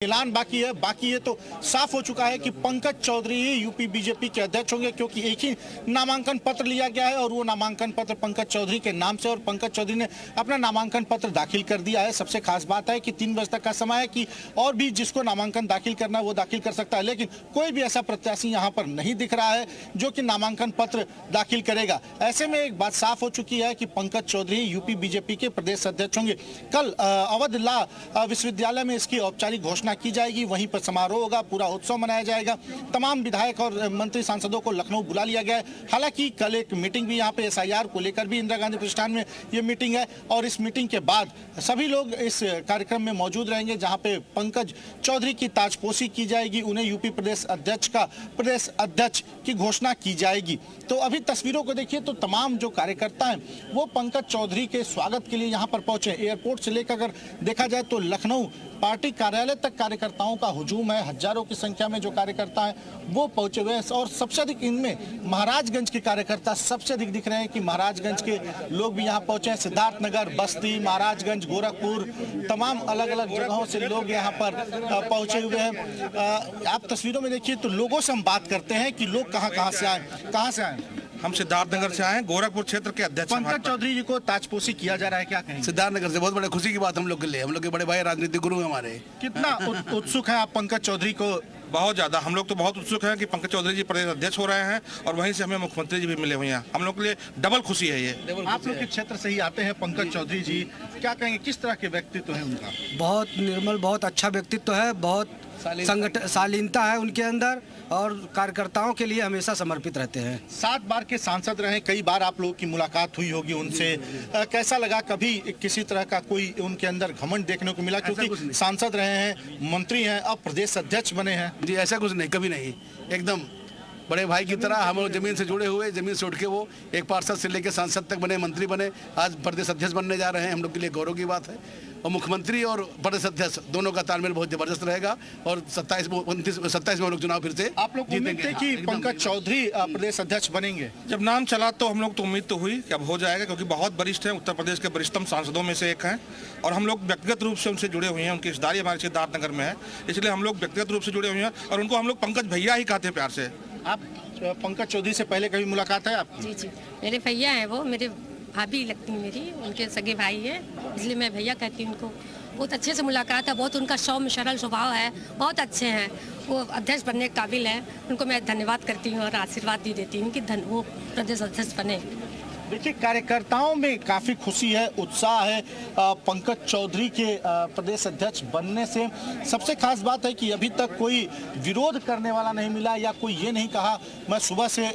ऐलान बाकी है तो साफ हो चुका है कि पंकज चौधरी ही यूपी बीजेपी के अध्यक्ष होंगे, क्योंकि एक ही नामांकन पत्र लिया गया है और वो नामांकन पत्र पंकज चौधरी के नाम से, और पंकज चौधरी ने अपना नामांकन पत्र दाखिल कर दिया है। सबसे खास बात है कि 3 बजे तक का समय है कि और भी जिसको नामांकन दाखिल करना है वो दाखिल कर सकता है, लेकिन कोई भी ऐसा प्रत्याशी यहाँ पर नहीं दिख रहा है जो कि नामांकन पत्र दाखिल करेगा। ऐसे में एक बात साफ हो चुकी है कि पंकज चौधरी यूपी बीजेपी के प्रदेश अध्यक्ष होंगे। कल अवध लॉ विश्वविद्यालय में इसकी औपचारिक घोषणा की जाएगी, वहीं पर समारोह होगा, पूरा उत्सव मनाया जाएगा। तमाम विधायक और मंत्री सांसदों को लखनऊ बुला लिया गया है। हालांकि कल एक मीटिंग भी यहाँ पे SIR को लेकर भी इंदिरा गांधी प्रतिष्ठान में ये मीटिंग है, और इस मीटिंग के बाद सभी लोग इस कार्यक्रम में मौजूद रहेंगे, जहाँ पे पंकज चौधरी की ताजपोशी की जाएगी, उन्हें यूपी प्रदेश अध्यक्ष का प्रदेश अध्यक्ष की घोषणा की जाएगी। तो अभी तस्वीरों को देखिए तो तमाम जो कार्यकर्ता हैं वो पंकज चौधरी के स्वागत के लिए यहाँ पर पहुंचे। एयरपोर्ट से लेकर अगर देखा जाए तो लखनऊ पार्टी कार्यालय तक कार्यकर्ताओं का हुजूम है। हजारों की संख्या में जो कार्यकर्ता हैं वो पहुंचे हुए हैं, और सबसे अधिक इनमें महाराजगंज के कार्यकर्ता सबसे अधिक दिख रहे हैं कि महाराजगंज के लोग भी यहाँ पहुंचे हैं। सिद्धार्थनगर, बस्ती, महाराजगंज, गोरखपुर, तमाम अलग अलग जगहों से लोग यहाँ पर पहुंचे हुए हैं। आप तस्वीरों में देखिए तो लोगों से हम बात करते हैं कि लोग कहाँ से आए। हम सिद्धार्थनगर से आए हैं, गोरखपुर क्षेत्र के अध्यक्ष पंकज चौधरी जी को ताजपोशी किया जा रहा है, क्या कहेंगे? सिद्धार्थनगर से बहुत बड़े खुशी की बात हम लोग के लिए, हम लोग के बड़े भाई राजनीतिक गुरु हैं हमारे। कितना उत्सुक है आप पंकज चौधरी को? बहुत ज्यादा, हम लोग तो बहुत उत्सुक हैं कि पंकज चौधरी जी प्रदेश अध्यक्ष हो रहे हैं, और वहीं से हमें मुख्यमंत्री जी भी मिले हुए हैं। हम लोग के लिए डबल खुशी है ये। आप लोग के क्षेत्र से ही आते हैं पंकज चौधरी जी, क्या कहेंगे किस तरह के व्यक्तित्व है उनका? बहुत निर्मल, बहुत अच्छा व्यक्तित्व है, बहुत शालीनता है उनके अंदर, और कार्यकर्ताओं के लिए हमेशा समर्पित रहते हैं। 7 बार के सांसद रहे, कई बार आप लोगों की मुलाकात हुई होगी उनसे। कैसा लगा? कभी किसी तरह का कोई उनके अंदर घमंड देखने को मिला? क्योंकि सांसद रहे हैं, मंत्री हैं, अब प्रदेश अध्यक्ष बने हैं। जी ऐसा कुछ नहीं, कभी नहीं, एकदम बड़े भाई की तरह हम लोग जमीन से जुड़े हुए, जमीन से उठ के वो एक पार्षद से लेकर सांसद तक बने, मंत्री बने, आज प्रदेश अध्यक्ष बनने जा रहे हैं। हम लोग के लिए गौरव की बात है, और मुख्यमंत्री और प्रदेश अध्यक्ष दोनों का तालमेल बहुत जबरदस्त रहेगा, और 27 में हम लोग चुनाव फिर से आप लोग उम्मीद थे कि पंकज चौधरी प्रदेश अध्यक्ष बनेंगे? जब नाम चला तो हम लोग तो उम्मीद तो हुई कि अब हो जाएगा, क्योंकि बहुत वरिष्ठ हैं, उत्तर प्रदेश के वरिष्ठतम सांसदों में से एक हैं, और हम लोग व्यक्तिगत रूप से उनसे जुड़े हुए हैं। उनकी रिश्तेदारी हमारे सिद्धार्थनगर में है, इसलिए हम लोग व्यक्तिगत रूप से जुड़े हुए हैं, और उनको हम लोग पंकज भैया ही कहते हैं प्यार से। आप पंकज चौधरी से पहले कभी मुलाकात है आपकी? जी, मेरे भैया हैं, वो मेरे भाभी लगती है मेरी, उनके सगे भाई है, इसलिए मैं भैया कहती हूँ उनको। बहुत अच्छे से मुलाकात है, बहुत उनका सौम्य सरल स्वभाव है, बहुत अच्छे हैं, वो अध्यक्ष बनने के काबिल हैं। उनको मैं धन्यवाद करती हूँ और आशीर्वाद भी देती हूँ कि वो प्रदेश अध्यक्ष बने। देखिए कार्यकर्ताओं में काफ़ी खुशी है, उत्साह है पंकज चौधरी के प्रदेश अध्यक्ष बनने से। सबसे खास बात है कि अभी तक कोई विरोध करने वाला नहीं मिला, या कोई ये नहीं कहा मैं सुबह से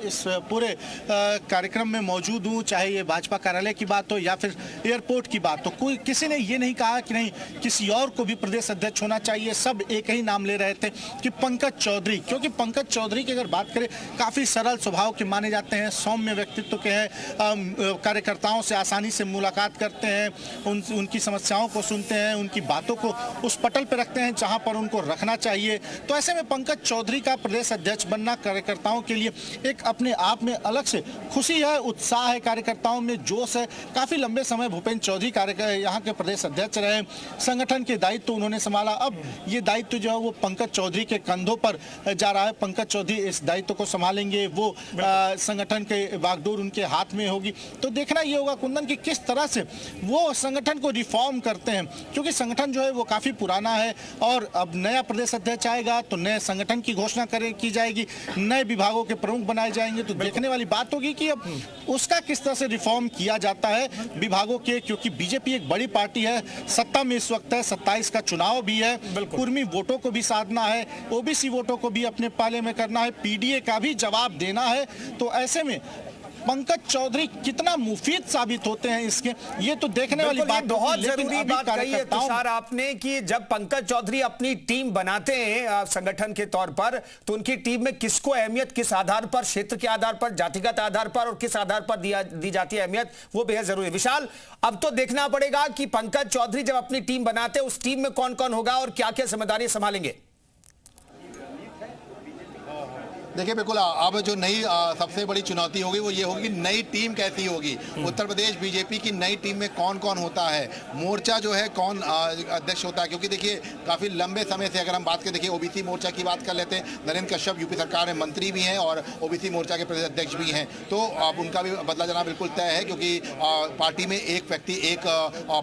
इस पूरे कार्यक्रम में मौजूद हूँ, चाहे ये भाजपा कार्यालय की बात हो या फिर एयरपोर्ट की बात हो, कोई किसी ने ये नहीं कहा कि नहीं किसी और को भी प्रदेश अध्यक्ष होना चाहिए। सब एक ही नाम ले रहे थे कि पंकज चौधरी, क्योंकि पंकज चौधरी की अगर बात करें काफ़ी सरल स्वभाव के माने जाते हैं, सौम्य व्यक्तित्व के हैं, कार्यकर्ताओं से आसानी से मुलाकात करते हैं, उनकी समस्याओं को सुनते हैं, उनकी बातों को उस पटल पर रखते हैं जहां पर उनको रखना चाहिए। तो ऐसे में पंकज चौधरी का प्रदेश अध्यक्ष बनना कार्यकर्ताओं के लिए एक अपने आप में अलग से खुशी है, उत्साह है, कार्यकर्ताओं में जोश है। काफ़ी लंबे समय भूपेंद्र चौधरी यहाँ के प्रदेश अध्यक्ष रहे, संगठन के दायित्व तो उन्होंने संभाला, अब ये दायित्व जो है वो पंकज चौधरी के कंधों पर जा रहा है। पंकज चौधरी इस दायित्व को संभालेंगे, वो संगठन के बागडोर उनके हाथ में होगी। तो देखना ये होगा कुंदन कि किस तरह से वो संगठन को रिफॉर्म करते हैं, क्योंकि संगठन जो है वो काफी पुराना है, और अब नया प्रदेश अध्यक्ष आएगा तो नए संगठन की घोषणा की जाएगी, नए विभागों के प्रमुख बनाए जाएंगे। तो देखने वाली बात होगी कि अब उसका किस तरह से रिफॉर्म किया जाता है विभागों के, क्योंकि बीजेपी एक बड़ी पार्टी है, सत्ता में इस वक्त है, 27 का चुनाव भी है, कुर्मी वोटों को भी साधना है, ओबीसी वोटों को भी अपने पाले में करना है, पीडीए का भी जवाब देना है। तो ऐसे में पंकज चौधरी कितना मुफीद साबित होते हैं इसके, ये तो देखने वाली बात। बहुत जरूरी बात कही है तुषार आपने कि जब पंकज चौधरी अपनी टीम बनाते हैं संगठन के तौर पर, तो उनकी टीम में किसको अहमियत किस आधार पर, क्षेत्र के आधार पर, जातिगत आधार पर, और किस आधार पर दी जाती है अहमियत, वो बेहद जरूरी है। विशाल, अब तो देखना पड़ेगा कि पंकज चौधरी जब अपनी टीम बनाते हैं उस टीम में कौन कौन होगा और क्या क्या जिम्मेदारी संभालेंगे। देखिए बिल्कुल, अब जो नई सबसे बड़ी चुनौती होगी वो ये होगी नई टीम कैसी होगी। उत्तर प्रदेश बीजेपी की नई टीम में कौन कौन होता है, मोर्चा जो है कौन अध्यक्ष होता है, क्योंकि देखिए काफ़ी लंबे समय से अगर हम बात करें, देखिए ओबीसी मोर्चा की बात कर लेते हैं। नरेंद्र कश्यप यूपी सरकार में मंत्री भी हैं और ओबीसी मोर्चा के प्रदेश अध्यक्ष भी हैं, तो अब उनका भी बदला जाना बिल्कुल तय है, क्योंकि पार्टी में एक व्यक्ति एक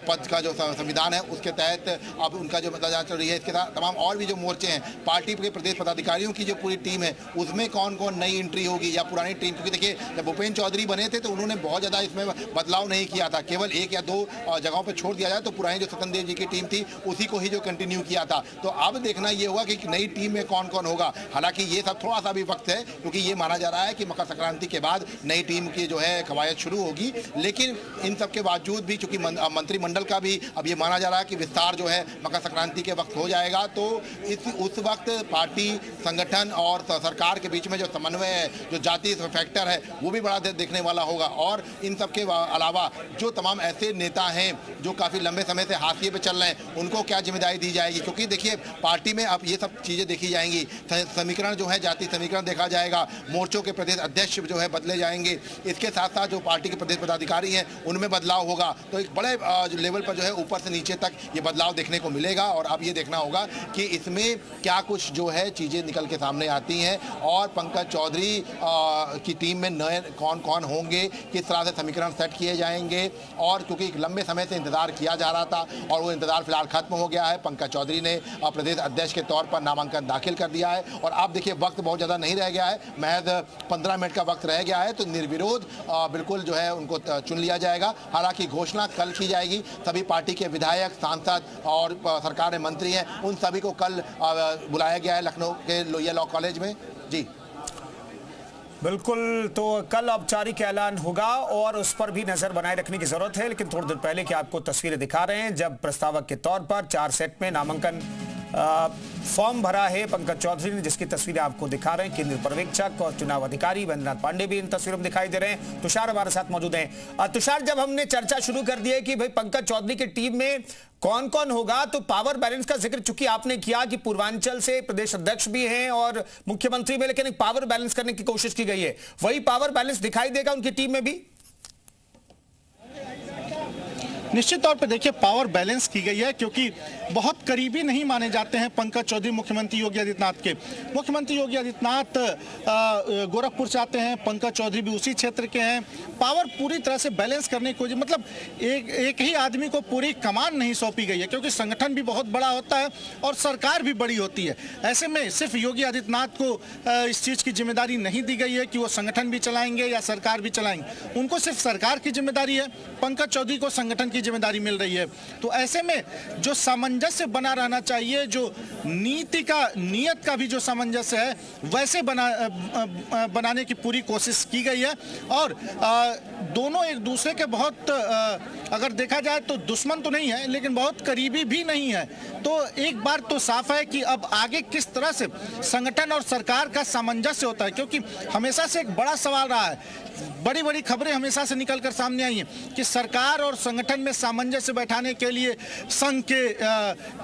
पद का जो संविधान है उसके तहत अब उनका जो बदला जाना चल रही है। इसके साथ तमाम और भी जो मोर्चे हैं, पार्टी के प्रदेश पदाधिकारियों की जो पूरी टीम है उसमें कौन कौन नई एंट्री होगी या पुरानी टीम, क्योंकि देखिए जब भूपेंद्र चौधरी बने थे तो उन्होंने बहुत ज़्यादा इसमें बदलाव नहीं किया था, केवल एक या दो जगहों पर छोड़ दिया जाए तो पुरानी जो स्वतंत्र जी की टीम थी उसी को ही जो कंटिन्यू किया था। तो अब देखना ये होगा कि नई टीम में कौन कौन होगा। हालांकि ये सब थोड़ा सा भी वक्त है, क्योंकि ये माना जा रहा है कि मकर संक्रांति के बाद नई टीम की जो है कवायद शुरू होगी, लेकिन इन सब के बावजूद भी चूंकि मंत्रिमंडल का भी अब ये माना जा रहा है कि विस्तार जो है मकर संक्रांति के वक्त हो जाएगा, तो उस वक्त पार्टी, संगठन और सरकार के बीच में जो समन्वय है, जो जातीय फैक्टर है, वो भी बड़ा देखने वाला होगा। और इन सब के अलावा जो तमाम ऐसे नेता हैं जो काफ़ी लंबे समय से हाशिए पे चल रहे हैं, उनको क्या जिम्मेदारी दी जाएगी, क्योंकि देखिए पार्टी में अब ये सब चीज़ें देखी जाएंगी। समीकरण जो है, जातीय समीकरण देखा जाएगा, मोर्चों के प्रदेश अध्यक्ष जो है बदले जाएंगे, इसके साथ साथ जो पार्टी के प्रदेश पदाधिकारी हैं उनमें बदलाव होगा। तो एक बड़े लेवल पर जो है ऊपर से नीचे तक ये बदलाव देखने को मिलेगा और अब ये देखना होगा कि इसमें क्या कुछ जो है चीज़ें निकल के सामने आती हैं और पंकज चौधरी की टीम में नए कौन कौन होंगे, किस तरह से समीकरण सेट किए जाएंगे। और क्योंकि एक लंबे समय से इंतजार किया जा रहा था और वो इंतजार फिलहाल खत्म हो गया है। पंकज चौधरी ने प्रदेश अध्यक्ष के तौर पर नामांकन दाखिल कर दिया है और आप देखिए वक्त बहुत ज़्यादा नहीं रह गया है, महज 15 मिनट का वक्त रह गया है, तो निर्विरोध बिल्कुल जो है उनको चुन लिया जाएगा। हालांकि घोषणा कल की जाएगी, सभी पार्टी के विधायक, सांसद और सरकार में मंत्री हैं, उन सभी को कल बुलाया गया है लखनऊ के लोहिया लॉ कॉलेज में। जी बिल्कुल, तो कल औपचारिक ऐलान होगा और उस पर भी नजर बनाए रखने की जरूरत है। लेकिन थोड़ी देर पहले की आपको तस्वीरें दिखा रहे हैं जब प्रस्तावक के तौर पर 4 सेट में नामांकन फॉर्म भरा है पंकज चौधरी ने, जिसकी तस्वीरें आपको दिखा रहे हैं। केंद्रीय पर्यवेक्षक और चुनाव अधिकारी वैद्यनाथ पांडे भी इन तस्वीरों में दिखाई दे रहे हैं। तुषार हमारे साथ मौजूद हैं। तुषार, जब हमने चर्चा शुरू कर दी है कि भाई पंकज चौधरी की टीम में कौन कौन होगा, तो पावर बैलेंस का जिक्र चूंकि आपने किया कि पूर्वांचल से प्रदेश अध्यक्ष भी हैं और मुख्यमंत्री में, लेकिन एक पावर बैलेंस करने की कोशिश की गई है, वही पावर बैलेंस दिखाई देगा उनकी टीम में भी? निश्चित तौर पर देखिए पावर बैलेंस की गई है, क्योंकि बहुत करीबी नहीं माने जाते हैं पंकज चौधरी मुख्यमंत्री योगी आदित्यनाथ के। मुख्यमंत्री योगी आदित्यनाथ गोरखपुर से आते हैं, पंकज चौधरी भी उसी क्षेत्र के हैं। पावर पूरी तरह से बैलेंस करने की, मतलब एक ही आदमी को पूरी कमान नहीं सौंपी गई है, क्योंकि संगठन भी बहुत बड़ा होता है और सरकार भी बड़ी होती है। ऐसे में सिर्फ योगी आदित्यनाथ को इस चीज़ की जिम्मेदारी नहीं दी गई है कि वो संगठन भी चलाएंगे या सरकार भी चलाएंगे। उनको सिर्फ सरकार की जिम्मेदारी है, पंकज चौधरी को संगठन की जिम्मेदारी मिल रही है। तो ऐसे में जो सामंजस्य बना रहना चाहिए, जो नियत का भी जो सामंजस्य है वैसे बनाने की पूरी कोशिश की गई है। और दोनों एक दूसरे के बहुत, अगर देखा जाए तो दुश्मन तो नहीं है, लेकिन बहुत करीबी भी नहीं है। तो एक बार तो साफ है कि अब आगे किस तरह से संगठन और सरकार का सामंजस्य होता है, क्योंकि हमेशा से एक बड़ा सवाल रहा है। बड़ी बड़ी खबरें हमेशा से निकलकर सामने आई हैं कि सरकार और संगठन में सामंजस्य बैठाने के लिए संघ के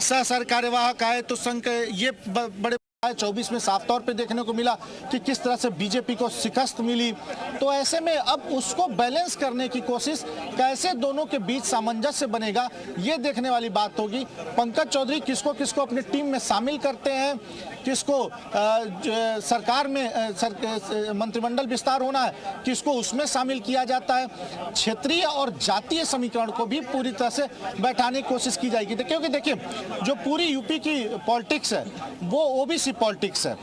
सह कार्यवाहक आए, तो संघ के ये बड़े 24 में साफ तौर पे देखने को मिला कि किस तरह से बीजेपी को शिकस्त मिली। तो ऐसे में अब उसको बैलेंस करने की कोशिश, कैसे दोनों के बीच सामंजस्य बनेगा, ये देखने वाली बात होगी। पंकज चौधरी किसको किसको अपनी टीम में शामिल करते हैं, किसको सरकार में मंत्रिमंडल विस्तार होना है, किसको उसमें शामिल किया जाता है। क्षेत्रीय और जातीय समीकरण को भी पूरी तरह से बैठाने की कोशिश की जाएगी, क्योंकि देखिए जो पूरी यूपी की पॉलिटिक्स है वो ओबीसी पॉलिटिक्स है।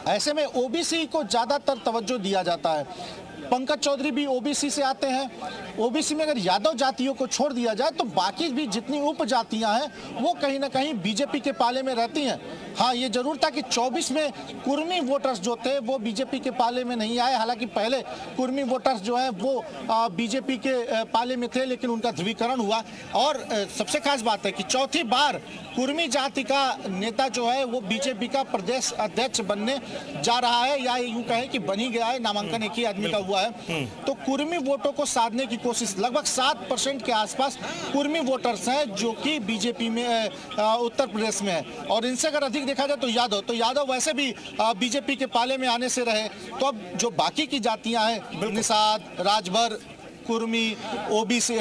ऐसे में ओबीसी को ज्यादातर तवज्जो दिया जाता है। पंकज चौधरी भी ओबीसी से आते हैं। ओबीसी में अगर यादव जातियों को छोड़ दिया जाए तो बाकी भी जितनी उप जातियां हैं वो कहीं ना कहीं बीजेपी के पाले में रहती हैं। हाँ, ये जरूर था कि 24 में कुर्मी वोटर्स जो थे वो बीजेपी के पाले में नहीं आए। हालांकि पहले कुर्मी वोटर्स जो हैं वो बीजेपी के पाले में थे, लेकिन उनका ध्रुवीकरण हुआ। और सबसे खास बात है कि चौथी बार कुर्मी जाति का नेता जो है वो बीजेपी का प्रदेश अध्यक्ष बनने जा रहा है, या यूं कहें कि बन ही गया है। नामांकन एक ही आदमी का हुआ हुआ है, तो कुर्मी वोटों को साधने की कोशिश, लगभग 7% के आसपास कुर्मी वोटर्स हैं जो कि बीजेपी में उत्तर प्रदेश में है। और इनसे अगर अधिक देखा जाए तो यादव वैसे भी बीजेपी के पाले में आने से रहे। तो अब जो बाकी की जातियां हैं, निषाद, राजभर, कुर्मी, ओबीसी,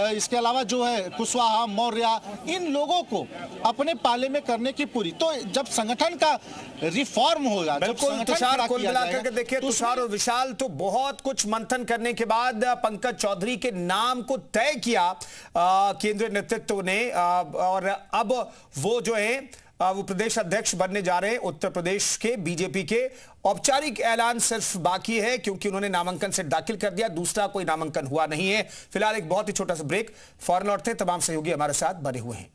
इसके अलावा जो है कुशवाहा, मौर्य, इन लोगों को अपने पाले में करने की पूरी, तो जब संगठन का रिफॉर्म होगा, बिल्कुल तुषार, कुल मिलाकर के देखिए तुषार और विशाल, तो बहुत कुछ मंथन करने के बाद पंकज चौधरी के नाम को तय किया केंद्रीय नेतृत्व ने, और अब वो जो है वो प्रदेश अध्यक्ष बनने जा रहे हैं उत्तर प्रदेश के बीजेपी के। औपचारिक ऐलान सिर्फ बाकी है क्योंकि उन्होंने नामांकन से दाखिल कर दिया, दूसरा कोई नामांकन हुआ नहीं है। फिलहाल एक बहुत ही छोटा सा ब्रेक, फौरन लौटते हैं। तमाम सहयोगी हमारे साथ बने हुए हैं।